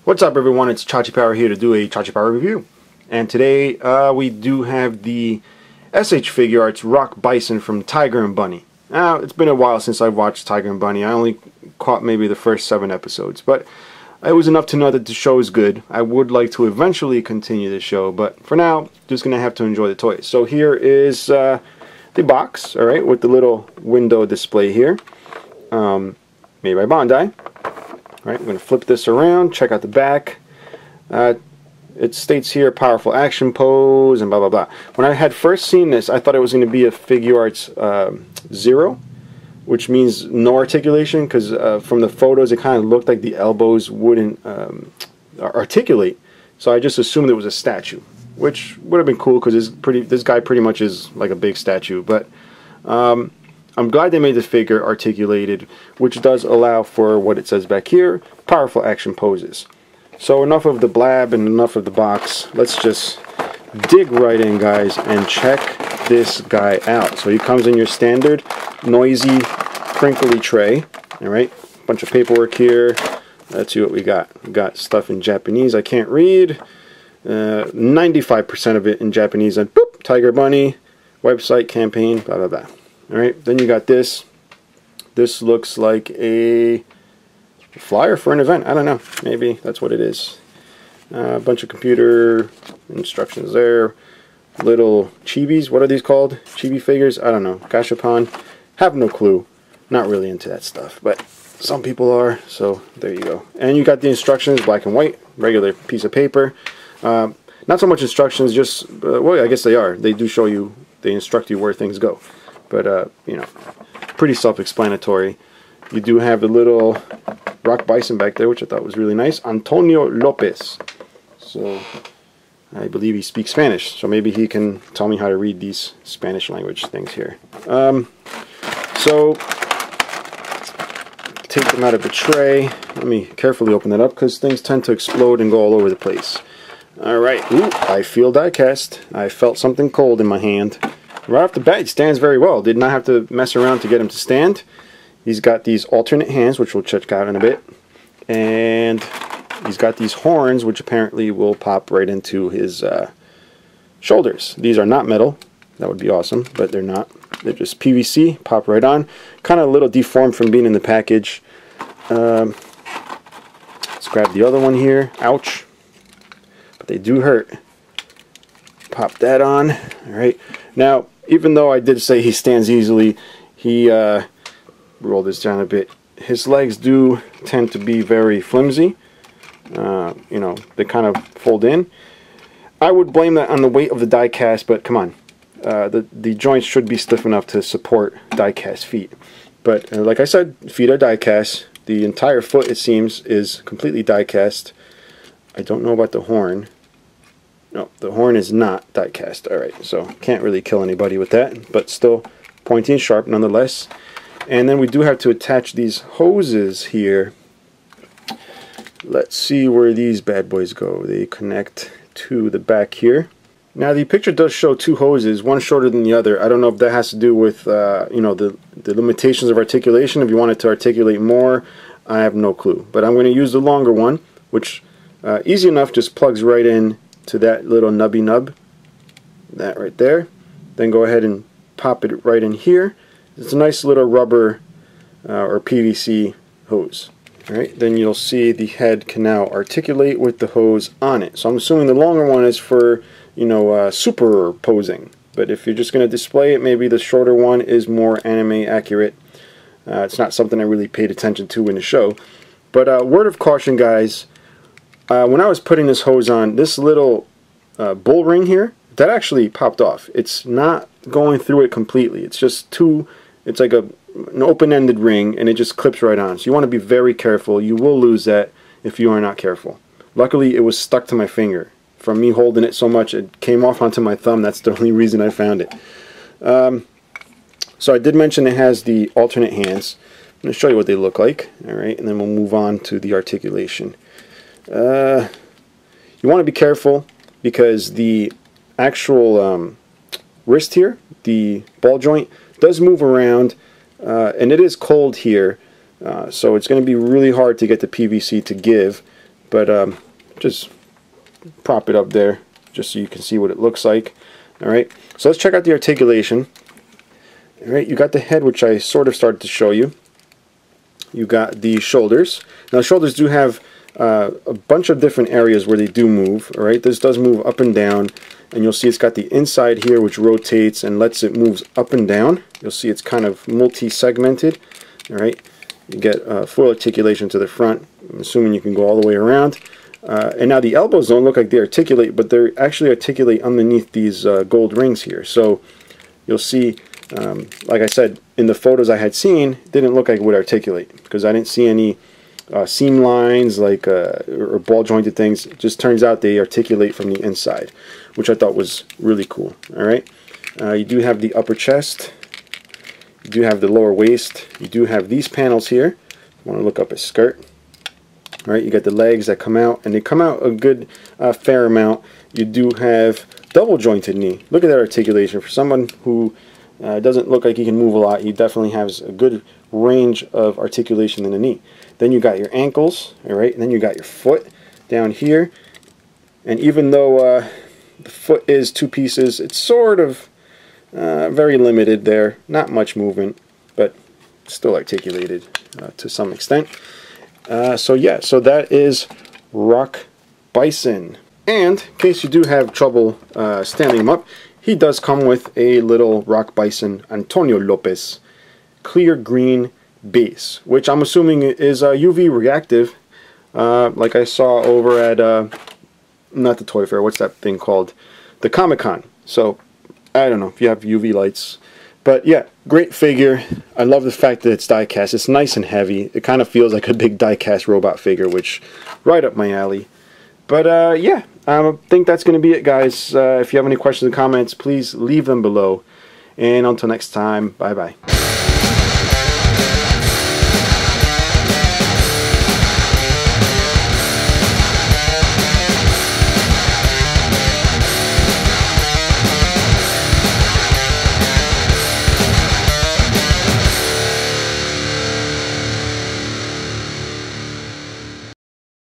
What's up, everyone? It's chachipower here to do a chachipower review. And today we do have the SH Figuarts Rock Bison from Tiger and Bunny. Now, it's been a while since I've watched Tiger and Bunny. I only caught maybe the first 7 episodes, but it was enough to know that the show is good. I would like to eventually continue the show, but for now, just going to have to enjoy the toys. So here is the box, alright, with the little window display here. Made by Bandai. Right, I'm going to flip this around, check out the back. It states here, powerful action pose, and blah, blah, blah. When I had first seen this, I thought it was going to be a Figuarts 0, which means no articulation, because from the photos, it kind of looked like the elbows wouldn't articulate. So I just assumed it was a statue, which would have been cool, because this guy pretty much is like a big statue. But I'm glad they made the figure articulated, which does allow for what it says back here, powerful action poses. So enough of the blab and enough of the box. Let's just dig right in, guys, and check this guy out. So he comes in your standard noisy, crinkly tray. Alright, bunch of paperwork here. Let's see what we got. We got stuff in Japanese I can't read. 95% of it in Japanese. And boop, Tiger Bunny, website, campaign, blah, blah, blah. Alright, then you got this. This looks like a flyer for an event. I don't know. Maybe that's what it is. A bunch of computer instructions there. Little chibis. What are these called? Chibi figures? I don't know. Gashapon. Have no clue. Not really into that stuff. But some people are. So there you go. And you got the instructions, black and white. Regular piece of paper. Not so much instructions, just, well, I guess they are. They do show you, they instruct you where things go. But, you know, pretty self-explanatory. You do have the little Rock Bison back there, which I thought was really nice. Antonio Lopez. So, I believe he speaks Spanish. So maybe he can tell me how to read these Spanish language things here. So, take them out of the tray. Let me carefully open that up, because things tend to explode and go all over the place. Alright, ooh, I feel die-cast. I felt something cold in my hand. Right off the bat, he stands very well. Did not have to mess around to get him to stand. He's got these alternate hands, which we'll check out in a bit. And he's got these horns, which apparently will pop right into his shoulders. These are not metal. That would be awesome, but they're not. They're just PVC, pop right on. Kind of a little deformed from being in the package. Let's grab the other one here. Ouch. But they do hurt. Pop that on. Alright. Now, even though I did say he stands easily, he, roll this down a bit, his legs do tend to be very flimsy. You know, they kind of fold in. I would blame that on the weight of the die cast, but come on. The joints should be stiff enough to support die cast feet. But, like I said, feet are die cast. The entire foot, it seems, is completely die cast. I don't know about the horn. No, the horn is not die cast. Alright, so can't really kill anybody with that, but still pointy and sharp nonetheless. And then we do have to attach these hoses here. Let's see where these bad boys go. They connect to the back here. Now the picture does show 2 hoses, one shorter than the other. I don't know if that has to do with you know, the limitations of articulation. If you want it to articulate more, I have no clue. But I'm going to use the longer one, which easy enough, just plugs right in to that little nubby nub, that right there. Then go ahead and pop it right in here. It's a nice little rubber or PVC hose. Alright, then you'll see the head can now articulate with the hose on it. So I'm assuming the longer one is for, you know, superposing. But if you're just going to display it, maybe the shorter one is more anime accurate. It's not something I really paid attention to in the show. But word of caution, guys. When I was putting this hose on, this little bull ring here, that actually popped off. It's not going through it completely. It's just it's like an open-ended ring, and it just clips right on. So you want to be very careful. You will lose that if you are not careful. Luckily, it was stuck to my finger. From me holding it so much, it came off onto my thumb. That's the only reason I found it. So I did mention it has the alternate hands. I'm going to show you what they look like. Alright, and then we'll move on to the articulation. You want to be careful, because the actual wrist here, the ball joint, does move around, and it is cold here, so it's going to be really hard to get the PVC to give. but just prop it up there just so you can see what it looks like. Alright, so let's check out the articulation. Alright, you got the head, which I sort of started to show you. You got the shoulders. Now shoulders do have a bunch of different areas where they do move. Alright, this does move up and down, and you'll see it's got the inside here which rotates and lets it move up and down. You'll see it's kind of multi-segmented. Alright, you get full articulation to the front. I'm assuming you can go all the way around. And now the elbows don't look like they articulate, but they actually articulate underneath these gold rings here. So you'll see, like I said, in the photos I had seen, it didn't look like it would articulate because I didn't see any seam lines like or ball jointed things. It just turns out they articulate from the inside, which I thought was really cool. Alright, you do have the upper chest, you do have the lower waist, you do have these panels here. I want to look up his skirt. Alright, you got the legs that come out, and they come out a good fair amount. You do have double jointed knee. Look at that articulation. For someone who doesn't look like he can move a lot, he definitely has a good range of articulation in the knee. Then you got your ankles, alright, and then you got your foot down here. And even though the foot is two pieces, it's sort of very limited there. Not much movement, but still articulated to some extent. So yeah, so that is Rock Bison. And in case you do have trouble standing him up, he does come with a little Rock Bison Antonio Lopez clear green base, which I'm assuming is UV reactive, like I saw over at not the Toy Fair, what's that thing called, the Comic-Con. So I don't know if you have UV lights. But yeah, great figure. I love the fact that it's die-cast. It's nice and heavy. It kind of feels like a big die-cast robot figure, which right up my alley. But yeah, I think that's going to be it, guys. If you have any questions or comments, please leave them below. And until next time, bye-bye.